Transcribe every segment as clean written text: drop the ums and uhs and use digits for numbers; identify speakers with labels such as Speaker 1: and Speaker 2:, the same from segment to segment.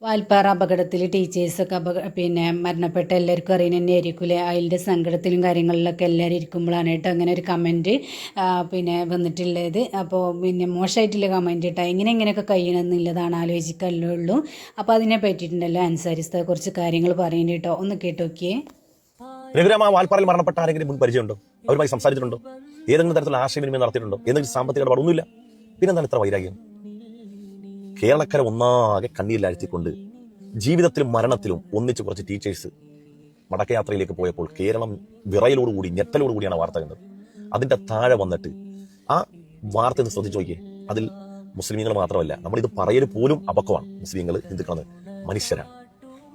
Speaker 1: വാൽപ്പാറ അപകടത്തിൽ ടീച്ചേഴ്സൊക്കെ മരണപ്പെട്ട എല്ലാവർക്കും അറിയുന്ന തന്നെ ആയിരിക്കില്ലേ. അതിൻ്റെ സങ്കടത്തിലും കാര്യങ്ങളിലൊക്കെ എല്ലാവരും ഇരിക്കുമ്പോഴാണ് കേട്ടോ അങ്ങനെ ഒരു കമൻറ്റ് വന്നിട്ടുള്ളത്. അപ്പോൾ മോശമായിട്ടുള്ള കമൻറ്റ് കേട്ടോ. ഇങ്ങനെയൊക്കെ കഴിയണമെന്നുള്ളതാണ് ആലോചിക്കാനുള്ളൂ. അപ്പോൾ അതിനെ പറ്റിയിട്ടുണ്ടല്ലോ അൻസാരിസ്ത കുറച്ച് കാര്യങ്ങൾ പറയുന്നുണ്ട് കേട്ടോ. ഒന്ന് കേട്ട് നോക്കിയേ.
Speaker 2: രഘുരാമ വാൽപ്പാറയിൽ മരണപ്പെട്ട ആരെങ്കിലും മുൻ പരിചയമുണ്ടോ? അവരുമായി സംസാരിച്ചിട്ടുണ്ടോ? ഏതെങ്കിലും തരത്തിലുള്ള ആശയവിനിമയം നടത്തിയിട്ടുണ്ടോ? എന്തെങ്കിലും സാമ്പത്തിക ഇടപാട് ഒന്നുമില്ല. പിന്നെന്താണ് ഇത്ര വൈരാഗ്യം? കേരളക്കര ഒന്നാകെ കണ്ണീരിലാഴ്ത്തിക്കൊണ്ട് ജീവിതത്തിലും മരണത്തിലും ഒന്നിച്ച് കുറച്ച് ടീച്ചേഴ്സ് മടക്കയാത്രയിലേക്ക് പോയപ്പോൾ കേരളം വിറയലോടുകൂടി ഞെട്ടലോടുകൂടിയാണ് വാർത്ത കണ്ടത്. അതിന്റെ താഴെ വന്നിട്ട് ആ വാർത്ത ഒന്ന് ശ്രദ്ധിച്ചു നോക്കിയേ. അതിൽ മുസ്ലിമീങ്ങൾ മാത്രമല്ല, നമ്മളിത് പറയൽ പോലും അപക്വമാണ്. മുസ്ലിങ്ങൾ, ഹിന്ദുക്കളാണ്, മനുഷ്യരാണ്.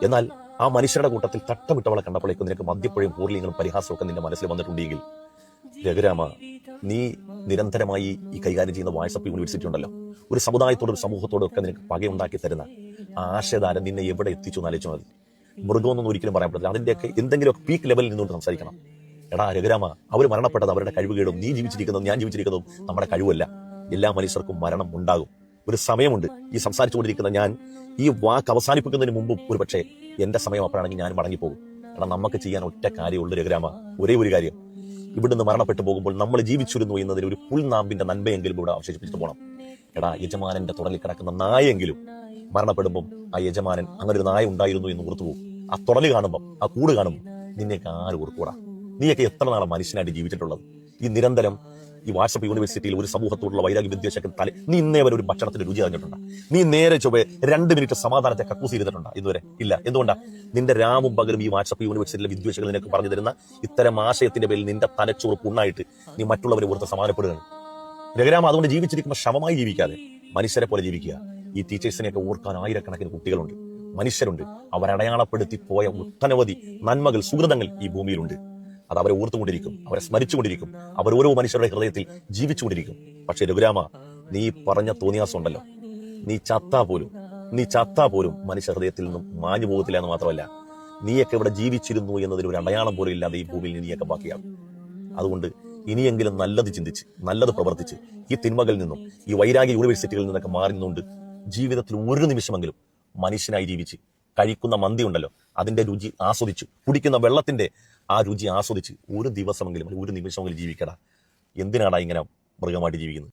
Speaker 2: എന്നാൽ ആ മനുഷ്യരുടെ കൂട്ടത്തിൽ തട്ടമിട്ടവളെ കണ്ടപ്പോഴേക്കും നിനക്ക് മദ്യപ്പുഴയും പൂർലിങ്ങളും പരിഹാസമൊക്കെ നിന്റെ മനസ്സിൽ വന്നിട്ടുണ്ടെങ്കിൽ രഘുരാമ, നീ നിരന്തരമായി ഈ കൈകാര്യം ചെയ്യുന്ന വാട്സപ്പ് യൂണിവേഴ്സിറ്റി ഉണ്ടല്ലോ, ഒരു സമുദായത്തോടും ഒരു സമൂഹത്തോടും ഒക്കെ നിനക്ക് പകയുണ്ടാക്കി തരുന്ന ആ ആശയധാരം നിന്നെ എവിടെ എത്തിച്ചു എന്ന് ആലോചിച്ചാൽ മതി. മൃഗമൊന്നും ഒരിക്കലും പറയാൻ പറ്റില്ല. അതിന്റെയൊക്കെ എന്തെങ്കിലുമൊക്കെ പീക്ക് ലെവലിൽ നിന്നുകൊണ്ട് സംസാരിക്കണം. എടാ രഘുരാമ, അവർ മരണപ്പെട്ടത് അവരുടെ കഴിവുകേടും നീ ജീവിച്ചിരിക്കുന്നതും ഞാൻ ജീവിച്ചിരിക്കുന്നതും നമ്മുടെ കഴിവല്ല. എല്ലാ മനുഷ്യർക്കും മരണം ഉണ്ടാകും. ഒരു സമയമുണ്ട്. ഈ സംസാരിച്ചുകൊണ്ടിരിക്കുന്ന ഞാൻ ഈ വാക്ക് അവസാനിപ്പിക്കുന്നതിന് മുമ്പ് ഒരു പക്ഷേ എന്റെ സമയം അപ്പോഴാണെങ്കിൽ ഞാൻ മടങ്ങിപ്പോകും. എടാ, നമുക്ക് ചെയ്യാൻ ഒറ്റ കാര്യമുള്ളൂ രഘുരാമ, ഒരേ ഒരു കാര്യം. ഇവിടുന്ന് മരണപ്പെട്ടു പോകുമ്പോൾ നമ്മൾ ജീവിച്ചിരുന്നു എന്നതിൽ ഒരു പുൽനാമ്പിന്റെ നന്മയെങ്കിലും ഇവിടെ അവശേഷിപ്പിച്ചിട്ട് പോകണം. എടാ, യജമാനന്റെ തുടലിൽ കിടക്കുന്ന നായെങ്കിലും മരണപ്പെടുമ്പം ആ യജമാനൻ അങ്ങനെ ഒരു നായ ഉണ്ടായിരുന്നു എന്ന് ഓർത്തു പോകും. ആ തുടല് കാണുമ്പം, ആ കൂട് കാണുമ്പോൾ നിന്നെയൊക്കെ ആര് ഓർക്കൂടാ? നീയൊക്കെ എത്ര നാളെ മനുഷ്യനായിട്ട് ജീവിച്ചിട്ടുള്ളത്? ഈ നിരന്തരം ഈ വാട്സപ്പ് യൂണിവേഴ്സിറ്റിയിൽ ഒരു സമൂഹത്തോടുള്ള വൈരാഗ്യ വിദ്വേഷത്തിൽ നീ ഇന്നേ വരെ ഒരു ഭക്ഷണത്തിന്റെ രുചി അറിഞ്ഞിട്ടുണ്ടോ? നീ നേരെ ചൊവ്വേ 2 മിനിറ്റ് സമാധാനത്തെ കക്കൂസ് ചെയ്തിട്ടുണ്ടോ ഇതുവരെ? ഇല്ല. എന്തുകൊണ്ടാ? നിന്റെ രാവും പകലും ഈ വാട്സപ്പ് യൂണിവേഴ്സിറ്റിയിലെ വിദ്വേഷങ്ങൾ നിനക്ക് പറഞ്ഞു തരുന്ന ഇത്തരം ആശയത്തിന്റെ പേരിൽ നിന്റെ തലച്ചോറ് പുണ്ണായിട്ട് നീ മറ്റുള്ളവരെ ഓർത്ത് സമാധാനപ്പെടുകയാണ്. രഘുരാമ, അതുകൊണ്ട് ജീവിച്ചിരിക്കുമ്പോൾ ശവമായി ജീവിക്കാതെ മനുഷ്യരെ പോലെ ജീവിക്കുക. ഈ ടീച്ചേഴ്സിനെയൊക്കെ ഓർക്കാൻ ആയിരക്കണക്കിന് കുട്ടികളുണ്ട്, മനുഷ്യരുണ്ട്. അവരടയാളപ്പെടുത്തി പോയ ഒട്ടനവധി നന്മകൾ, സുഹൃതങ്ങൾ ഈ ഭൂമിയിലുണ്ട്. അത് അവരെ ഓർത്തുകൊണ്ടിരിക്കും, അവരെ സ്മരിച്ചുകൊണ്ടിരിക്കും, അവർ ഓരോ മനുഷ്യരുടെ ഹൃദയത്തിൽ ജീവിച്ചുകൊണ്ടിരിക്കും. പക്ഷെ രഘുരാമ, നീ പറഞ്ഞ തോന്നിയാസം ഉണ്ടല്ലോ, നീ ചത്താ പോലും മനുഷ്യ ഹൃദയത്തിൽ നിന്നും മാഞ്ഞു പോകത്തില്ല എന്ന് മാത്രമല്ല, നീയൊക്കെ ഇവിടെ ജീവിച്ചിരുന്നു എന്നതിൽ ഒരു അടയാളം പോലും ഇല്ലാതെ ഈ ഭൂമിയിൽ നീയൊക്കെ ബാക്കിയാകും. അതുകൊണ്ട് ഇനിയെങ്കിലും നല്ലത് ചിന്തിച്ച്, നല്ലത് പ്രവർത്തിച്ച്, ഈ തിന്മകളിൽ നിന്നും, ഈ വൈരാഗ്യ യൂണിവേഴ്സിറ്റികളിൽ നിന്നൊക്കെ മാറി നിന്നുകൊണ്ട് ജീവിതത്തിൽ ഒരു നിമിഷമെങ്കിലും മനുഷ്യനായി ജീവിച്ച്, കഴിക്കുന്ന മന്തി ഉണ്ടല്ലോ അതിന്റെ രുചി ആസ്വദിച്ചു, കുടിക്കുന്ന വെള്ളത്തിന്റെ ആ രുചി ആസ്വദിച്ച് ഒരു ദിവസമെങ്കിലും, ഒരു നിമിഷമെങ്കിലും ജീവിക്കടാ. എന്തിനാടാ ഇങ്ങനെ മൃഗമായിട്ട് ജീവിക്കുന്നത്?